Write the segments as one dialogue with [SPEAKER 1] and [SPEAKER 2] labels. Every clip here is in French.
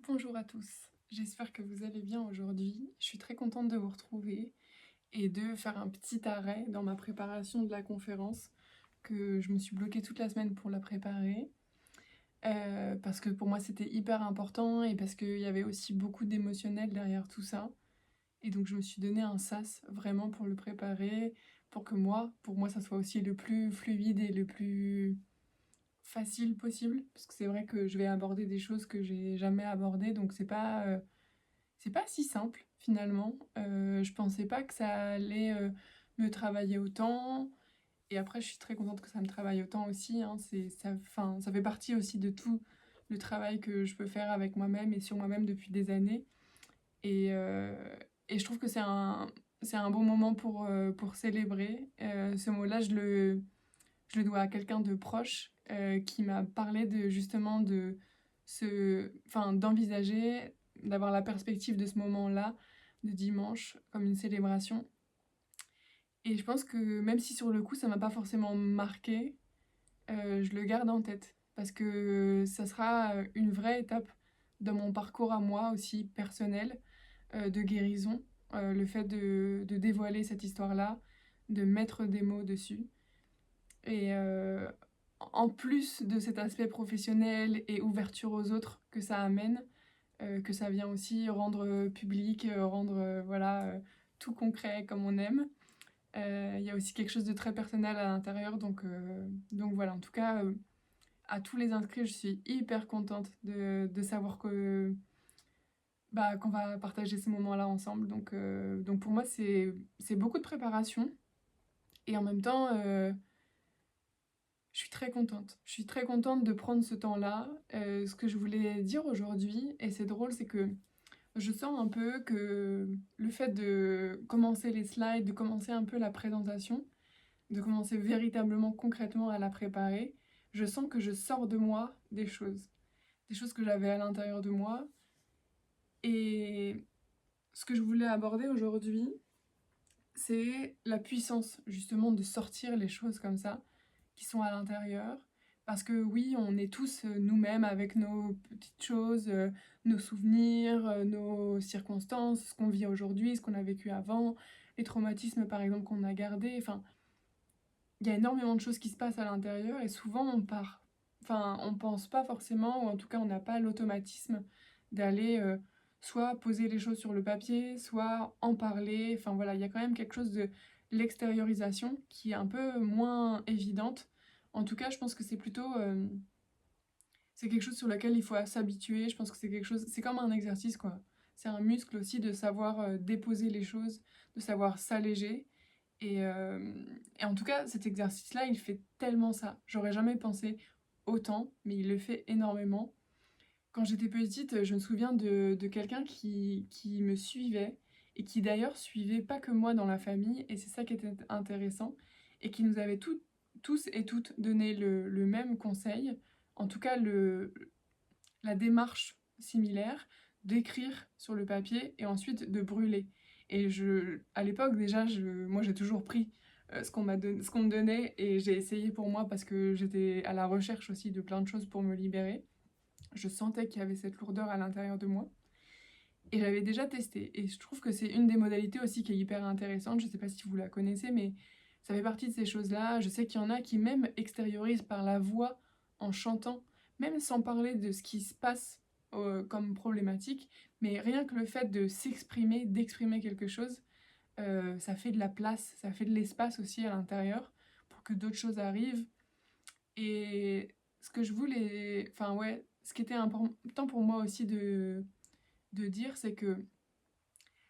[SPEAKER 1] Bonjour à tous, j'espère que vous allez bien aujourd'hui. Je suis très contente de vous retrouver et de faire un petit arrêt dans ma préparation de la conférence, que je me suis bloquée toute la semaine pour la préparer, parce que pour moi c'était hyper important et parce qu'il y avait aussi beaucoup d'émotionnel derrière tout ça. Et donc je me suis donné un sas vraiment pour le préparer, pour moi ça soit aussi le plus fluide et le plus facile possible, parce que c'est vrai que je vais aborder des choses que j'ai jamais abordées, donc c'est pas si simple finalement. Je pensais pas que ça allait me travailler autant. Et après, je suis très contente que ça me travaille autant aussi, hein. Enfin, ça fait partie aussi de tout le travail que je peux faire avec moi-même et sur moi-même depuis des années. Et, euh, et je trouve que c'est un bon moment pour célébrer. Ce mot-là, je le dois à quelqu'un de proche qui m'a parlé de justement enfin, d'envisager, d'avoir la perspective de ce moment-là, de dimanche, comme une célébration. Et je pense que même si sur le coup ça m'a pas forcément marqué, je le garde en tête parce que ça sera une vraie étape dans mon parcours à moi aussi personnel de guérison, le fait de dévoiler cette histoire-là, de mettre des mots dessus. Et en plus de cet aspect professionnel et ouverture aux autres que ça amène, que ça vient aussi rendre public, rendre voilà, tout concret comme on aime, il y a aussi quelque chose de très personnel à l'intérieur. Donc voilà, en tout cas, à tous les inscrits, je suis hyper contente de savoir qu'on va partager ces moments-là ensemble. Donc pour moi, c'est beaucoup de préparation. Et en même temps, je suis très contente. Je suis très contente de prendre ce temps-là. Ce que je voulais dire aujourd'hui, et c'est drôle, c'est que je sens un peu que le fait de commencer les slides, de commencer un peu la présentation, de commencer véritablement concrètement à la préparer, je sens que je sors de moi des choses que j'avais à l'intérieur de moi. Et ce que je voulais aborder aujourd'hui, c'est la puissance justement de sortir les choses comme ça, qui sont à l'intérieur. Parce que oui, on est tous nous-mêmes avec nos petites choses, nos souvenirs, nos circonstances, ce qu'on vit aujourd'hui, ce qu'on a vécu avant, les traumatismes par exemple qu'on a gardés. Enfin, il y a énormément de choses qui se passent à l'intérieur et souvent enfin, on pense pas forcément, ou en tout cas on n'a pas l'automatisme d'aller soit poser les choses sur le papier, soit en parler. Enfin voilà, il y a quand même quelque chose de l'extériorisation qui est un peu moins évidente. En tout cas, je pense que c'est quelque chose sur lequel il faut s'habituer. Je pense que c'est comme un exercice quoi. C'est un muscle aussi de savoir déposer les choses, de savoir s'alléger. Et, euh, et en tout cas, cet exercice-là, il fait tellement ça. J'aurais jamais pensé autant, mais il le fait énormément. Quand j'étais petite, je me souviens de quelqu'un qui me suivait et qui d'ailleurs suivait pas que moi dans la famille, et c'est ça qui était intéressant, et qui nous avait tous et toutes donné le même conseil, en tout cas la démarche similaire, d'écrire sur le papier et ensuite de brûler. À l'époque déjà, moi j'ai toujours pris ce qu'on me donnait et j'ai essayé pour moi parce que j'étais à la recherche aussi de plein de choses pour me libérer. Je sentais qu'il y avait cette lourdeur à l'intérieur de moi et j'avais déjà testé. Et je trouve que c'est une des modalités aussi qui est hyper intéressante. Je sais pas si vous la connaissez, mais ça fait partie de ces choses-là. Je sais qu'il y en a qui même extériorisent par la voix en chantant, même sans parler de ce qui se passe comme problématique, mais rien que le fait de s'exprimer, d'exprimer quelque chose, ça fait de la place, ça fait de l'espace aussi à l'intérieur pour que d'autres choses arrivent. Et ce que je voulais, enfin ouais, ce qui était important pour moi aussi de dire, c'est que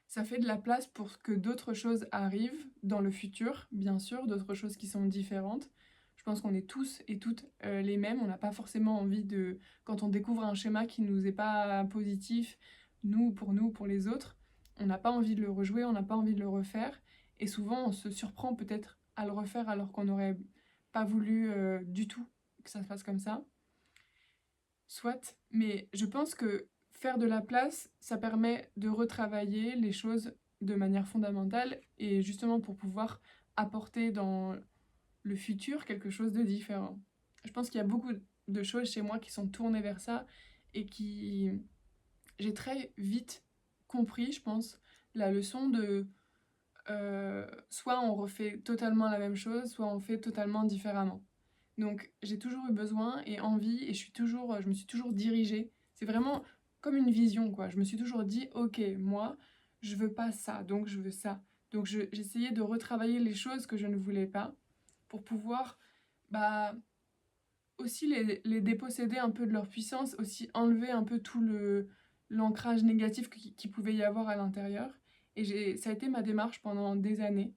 [SPEAKER 1] ça fait de la place pour que d'autres choses arrivent dans le futur, bien sûr, d'autres choses qui sont différentes. Je pense qu'on est tous et toutes les mêmes. On n'a pas forcément envie de, quand on découvre un schéma qui nous est pas positif, nous, pour les autres, on n'a pas envie de le rejouer, on n'a pas envie de le refaire. Et souvent, on se surprend peut-être à le refaire alors qu'on n'aurait pas voulu du tout que ça se passe comme ça. Soit, mais je pense que faire de la place, ça permet de retravailler les choses de manière fondamentale et justement pour pouvoir apporter dans le futur quelque chose de différent. Je pense qu'il y a beaucoup de choses chez moi qui sont tournées vers ça et j'ai très vite compris, je pense, la leçon de soit on refait totalement la même chose, soit on fait totalement différemment. Donc j'ai toujours eu besoin et envie et je me suis toujours dirigée. C'est vraiment comme une vision quoi. Je me suis toujours dit ok moi je veux pas ça donc je veux ça. Donc j'essayais de retravailler les choses que je ne voulais pas pour pouvoir bah aussi les déposséder un peu de leur puissance, aussi enlever un peu tout l'ancrage négatif qui pouvait y avoir à l'intérieur. Et ça a été ma démarche pendant des années,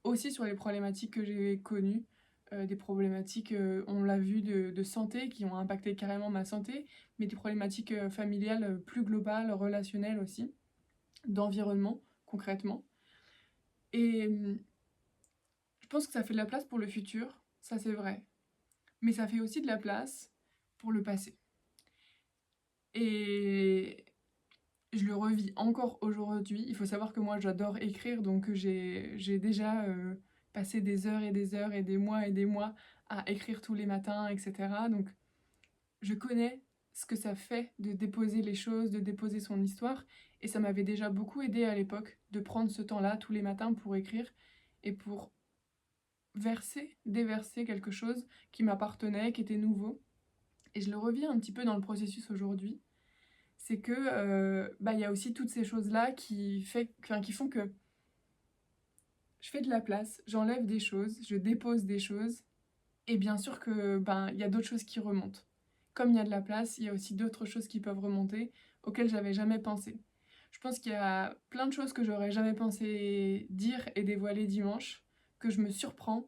[SPEAKER 1] aussi sur les problématiques que j'ai connues, des problématiques, on l'a vu, de santé qui ont impacté carrément ma santé, mais des problématiques familiales plus globales, relationnelles aussi, d'environnement concrètement. Et je pense que ça fait de la place pour le futur, ça c'est vrai, mais ça fait aussi de la place pour le passé. Et je le revis encore aujourd'hui. Il faut savoir que moi j'adore écrire, donc j'ai déjà passé des heures et des heures et des mois à écrire tous les matins, etc. Donc je connais ce que ça fait de déposer les choses, de déposer son histoire, et ça m'avait déjà beaucoup aidé à l'époque de prendre ce temps-là tous les matins pour écrire et pour déverser quelque chose qui m'appartenait, qui était nouveau. Et je le revis un petit peu dans le processus aujourd'hui. C'est que bah, y a aussi toutes ces choses-là qui font que je fais de la place, j'enlève des choses, je dépose des choses, et bien sûr que ben il y a d'autres choses qui remontent. Comme il y a de la place, il y a aussi d'autres choses qui peuvent remonter auxquelles j'avais jamais pensé. Je pense qu'il y a plein de choses que j'aurais jamais pensé dire et dévoiler dimanche, que je me surprends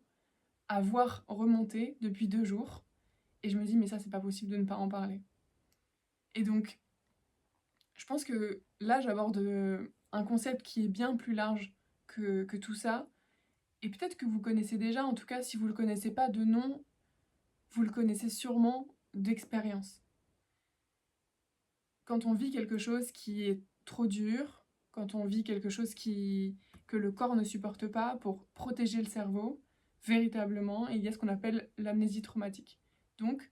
[SPEAKER 1] à voir remonter depuis 2 jours, et je me dis mais ça c'est pas possible de ne pas en parler. Et donc je pense que là, j'aborde un concept qui est bien plus large que tout ça. Et peut-être que vous connaissez déjà, en tout cas, si vous ne le connaissez pas de nom, vous le connaissez sûrement d'expérience. Quand on vit quelque chose qui est trop dur, quand on vit quelque chose que le corps ne supporte pas, pour protéger le cerveau, véritablement, il y a ce qu'on appelle l'amnésie traumatique. Donc,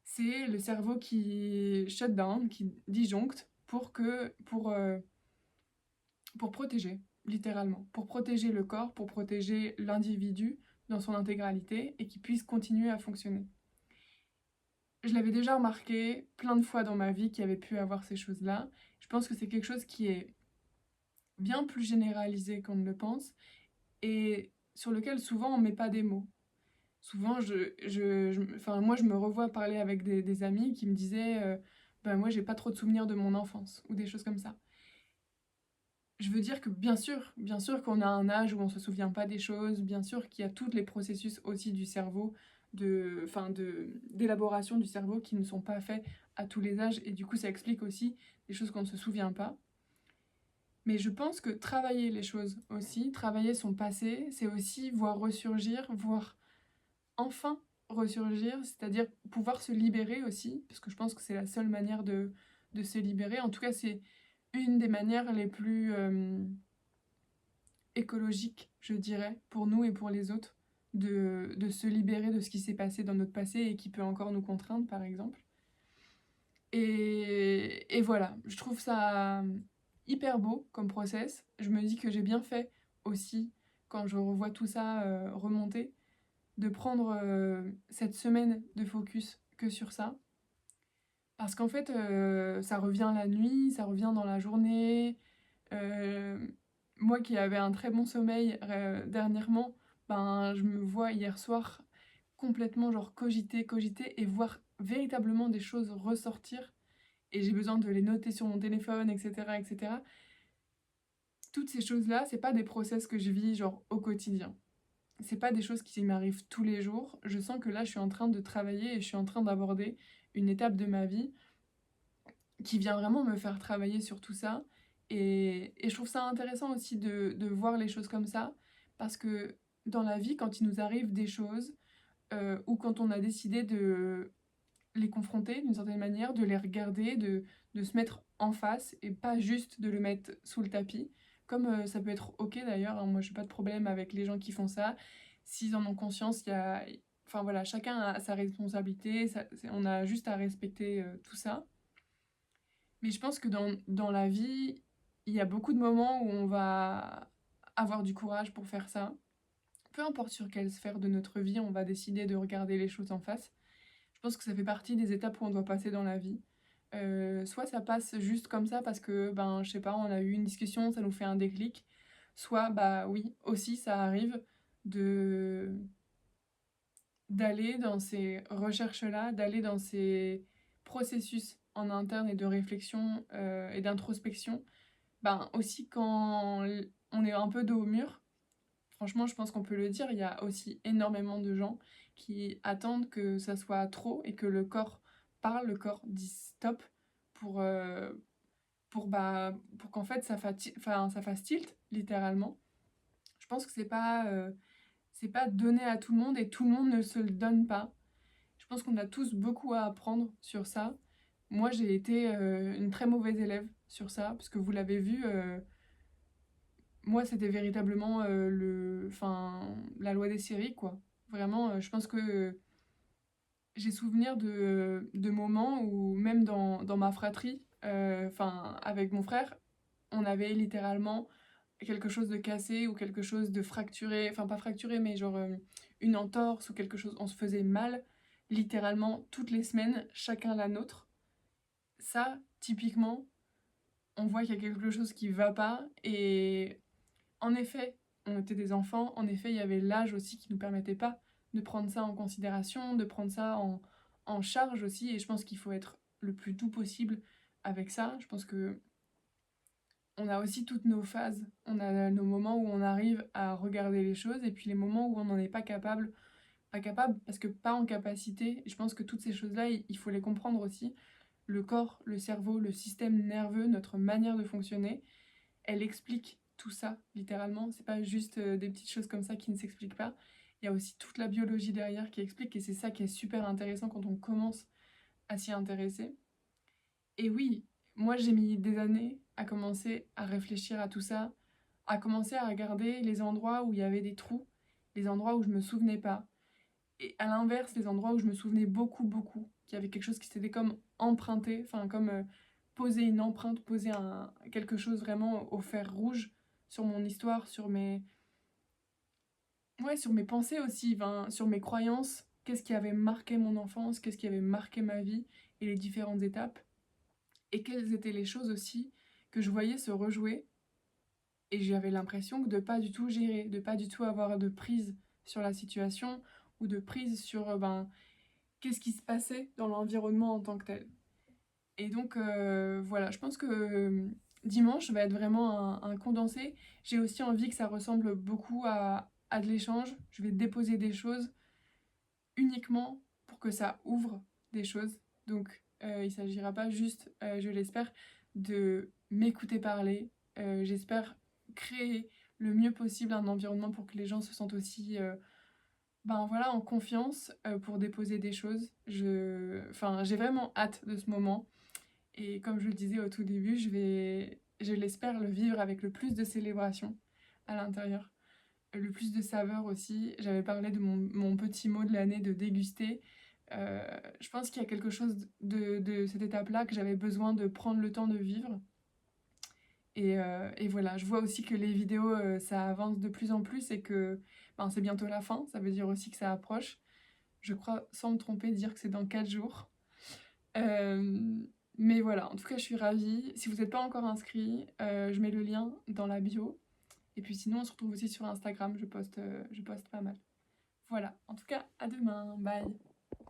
[SPEAKER 1] c'est le cerveau qui shut down, qui disjoncte pour protéger, littéralement, pour protéger le corps, pour protéger l'individu dans son intégralité et qu'il puisse continuer à fonctionner. Je l'avais déjà remarqué plein de fois dans ma vie qu'il y avait pu avoir ces choses-là. Je pense que c'est quelque chose qui est bien plus généralisé qu'on ne le pense et sur lequel souvent on ne met pas des mots. Souvent, moi, je me revois parler avec des amis qui me disaient ben, moi, j'ai pas trop de souvenirs de mon enfance ou des choses comme ça. Je veux dire que bien sûr qu'on a un âge où on se souvient pas des choses, bien sûr qu'il y a tous les processus aussi du cerveau, d'élaboration du cerveau qui ne sont pas faits à tous les âges et du coup ça explique aussi des choses qu'on ne se souvient pas. Mais je pense que travailler les choses aussi, travailler son passé, c'est aussi voir ressurgir, voir enfin ressurgir, c'est-à-dire pouvoir se libérer aussi, parce que je pense que c'est la seule manière de se libérer. En tout cas, c'est une des manières les plus écologiques, je dirais, pour nous et pour les autres, de se libérer de ce qui s'est passé dans notre passé et qui peut encore nous contraindre, par exemple. Et voilà, je trouve ça hyper beau comme process. Je me dis que j'ai bien fait aussi, quand je revois tout ça remonter, de prendre cette semaine de focus que sur ça. Parce qu'en fait, ça revient la nuit, ça revient dans la journée. Euh, Moi qui avais un très bon sommeil dernièrement, ben, je me vois hier soir complètement genre cogiter et voir véritablement des choses ressortir. Et j'ai besoin de les noter sur mon téléphone, etc., etc. Toutes ces choses-là, c'est pas des process que je vis genre au quotidien. C'est pas des choses qui m'arrivent tous les jours. Je sens que là, je suis en train de travailler et je suis en train d'aborder une étape de ma vie qui vient vraiment me faire travailler sur tout ça. Et je trouve ça intéressant aussi de voir les choses comme ça, parce que dans la vie, quand il nous arrive des choses, ou quand on a décidé de les confronter d'une certaine manière, de les regarder, de se mettre en face, et pas juste de le mettre sous le tapis, comme ça peut être ok d'ailleurs, hein, moi j'ai pas de problème avec les gens qui font ça, s'ils en ont conscience, il y a... Enfin voilà, chacun a sa responsabilité, on a juste à respecter tout ça. Mais je pense que dans la vie, il y a beaucoup de moments où on va avoir du courage pour faire ça. Peu importe sur quelle sphère de notre vie, on va décider de regarder les choses en face. Je pense que ça fait partie des étapes où on doit passer dans la vie. Soit ça passe juste comme ça parce que, ben, je sais pas, on a eu une discussion, ça nous fait un déclic. Soit, bah oui, aussi ça arrive de d'aller dans ces recherches-là, d'aller dans ces processus en interne et de réflexion et d'introspection, ben aussi quand on est un peu dos au mur. Franchement, je pense qu'on peut le dire, il y a aussi énormément de gens qui attendent que ça soit trop et que le corps parle, le corps dise stop pour, pour qu'en fait ça fasse tilt, littéralement. Je pense que c'est pas donné à tout le monde et tout le monde ne se le donne pas. Je pense qu'on a tous beaucoup à apprendre sur ça. Moi, j'ai été une très mauvaise élève sur ça, parce que vous l'avez vu, moi, c'était véritablement la loi des séries, quoi. Vraiment, je pense que j'ai souvenir de moments où, même dans ma fratrie, avec mon frère, on avait littéralement quelque chose de cassé ou quelque chose de fracturé, enfin pas fracturé, mais genre une entorse ou quelque chose, on se faisait mal littéralement toutes les semaines, chacun la nôtre. Ça, typiquement, on voit qu'il y a quelque chose qui va pas et en effet, on était des enfants, en effet, il y avait l'âge aussi qui nous permettait pas de prendre ça en considération, de prendre ça en charge aussi, et je pense qu'il faut être le plus doux possible avec ça. Je pense que on a aussi toutes nos phases, on a nos moments où on arrive à regarder les choses, et puis les moments où on n'en est pas capable parce que pas en capacité, et je pense que toutes ces choses-là, il faut les comprendre aussi. Le corps, le cerveau, le système nerveux, notre manière de fonctionner, elle explique tout ça, littéralement. C'est pas juste des petites choses comme ça qui ne s'expliquent pas. Il y a aussi toute la biologie derrière qui explique, et c'est ça qui est super intéressant quand on commence à s'y intéresser. Et oui, moi j'ai mis des années à commencer à réfléchir à tout ça, à commencer à regarder les endroits où il y avait des trous, les endroits où je me souvenais pas. Et à l'inverse, les endroits où je me souvenais beaucoup, beaucoup, qu'il y avait quelque chose qui s'était comme emprunté, enfin comme poser une empreinte, quelque chose vraiment au fer rouge sur mon histoire, ouais, sur mes pensées aussi, enfin, sur mes croyances, qu'est-ce qui avait marqué mon enfance, qu'est-ce qui avait marqué ma vie et les différentes étapes, et quelles étaient les choses aussi que je voyais se rejouer, et j'avais l'impression de pas du tout gérer, de pas du tout avoir de prise sur la situation, ou de prise sur qu'est-ce qui se passait dans l'environnement en tant que tel. Et donc voilà, je pense que dimanche va être vraiment un condensé. J'ai aussi envie que ça ressemble beaucoup à de l'échange. Je vais déposer des choses uniquement pour que ça ouvre des choses. Donc il ne s'agira pas juste, je l'espère, de m'écouter parler. J'espère créer le mieux possible un environnement pour que les gens se sentent aussi voilà, en confiance pour déposer des choses. J'ai vraiment hâte de ce moment. Et comme je le disais au tout début, je l'espère, le vivre avec le plus de célébration à l'intérieur, le plus de saveur aussi. J'avais parlé de mon petit mot de l'année de déguster. Je pense qu'il y a quelque chose de cette étape-là que j'avais besoin de prendre le temps de vivre. Et voilà, je vois aussi que les vidéos, ça avance de plus en plus et que c'est bientôt la fin. Ça veut dire aussi que ça approche. Je crois, sans me tromper, dire que c'est dans 4 jours. Euh, mais voilà, en tout cas, je suis ravie. Si vous n'êtes pas encore inscrit, je mets le lien dans la bio. Et puis sinon, on se retrouve aussi sur Instagram, je poste pas mal. Voilà, en tout cas, à demain. Bye.